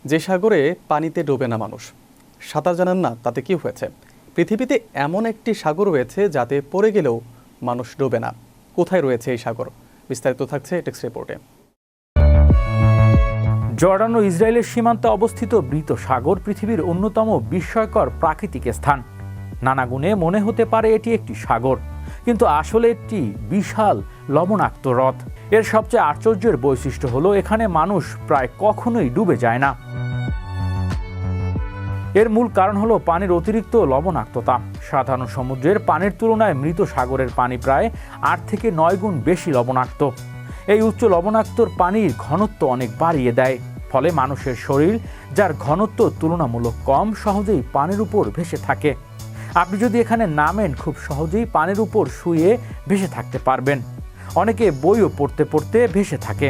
যে সাগরে পানিতে ডোবে না মানুষ, সাঁতার জানেন না, তাতে কি হয়েছে? পৃথিবীতে এমন একটি সাগর রয়েছে যাতে পড়ে গেলেও মানুষ ডোবে না। কোথায় রয়েছে এই সাগর? বিস্তারিত থাকছে টেক্সট রিপোর্টে। জর্ডান ও ইসরায়েলের সীমান্তে অবস্থিত মৃত সাগর পৃথিবীর অন্যতম বিস্ময়কর প্রাকৃতিক স্থান। নানা গুণে মনে হতে পারে এটি একটি সাগর, কিন্তু আসলে একটি বিশাল লবণাক্ত হ্রদ। এর সবচেয়ে আশ্চর্যের বৈশিষ্ট্য হলো এখানে মানুষ প্রায় কখনোই ডুবে যায় না। এর মূল কারণ হলো পানির অতিরিক্ত লবণাক্ততা। সাধারণ সমুদ্রের পানির তুলনায় মৃত সাগরের পানি প্রায় 8 থেকে 9 গুণ বেশি লবণাক্ত। এই উচ্চ লবণাক্তর পানির ঘনত্ব অনেক বাড়িয়ে দেয়, ফলে মানুষের শরীর, যার ঘনত্ব তুলনামূলক কম, সহজেই পানির উপর ভেসে থাকে। আপনি যদি এখানে নামেন, খুব সহজেই পানির উপর শুয়ে ভেসে থাকতে পারবেন। অনেকে বইও পড়তে পড়তে ভেসে থাকে।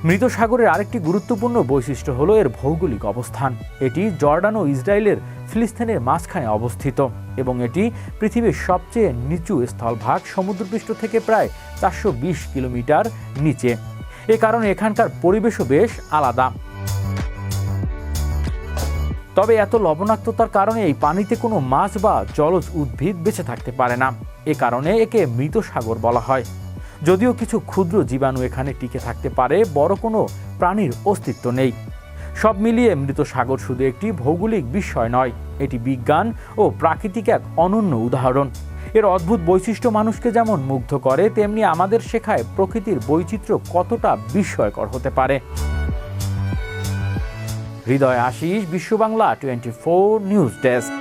মৃত সাগরের আরেকটি গুরুত্বপূর্ণ বৈশিষ্ট্য হলো এর ভৌগোলিক অবস্থান। এটি জর্ডান ও ইসরায়েলের ফিলিস্তিনের মাঝখানে অবস্থিত এবং এটি পৃথিবীর সবচেয়ে নিচু স্থলভাগ, সমুদ্রপৃষ্ঠ থেকে প্রায় 420 কিলোমিটার নিচে। এ কারণে এখানকার পরিবেশও বেশ আলাদা। তবে এত লবণাক্ততার কারণে এই পানিতে কোনো মাছ বা জলজ উদ্ভিদ বেঁচে থাকতে পারে না। এ কারণে একে মৃত সাগর বলা হয়। যদিও কিছু ক্ষুদ্র জীবাণু এখানে টিকে থাকতে পারে, বড় কোনো প্রাণীর অস্তিত্ব নেই। সব মিলিয়ে মৃত সাগর শুধু একটি ভৌগোলিক বিষয় নয়, এটি বিজ্ঞান ও প্রাকৃতিক এক অনন্য উদাহরণ। এর অদ্ভুত বৈশিষ্ট্য মানুষকে যেমন মুগ্ধ করে, তেমনি আমাদের শেখায় প্রকৃতির বৈচিত্র্য কতটা বিস্ময়কর হতে পারে। হৃদয় আশিস, বিশ্ব বাংলা 24 নিউজ ডেস্ক।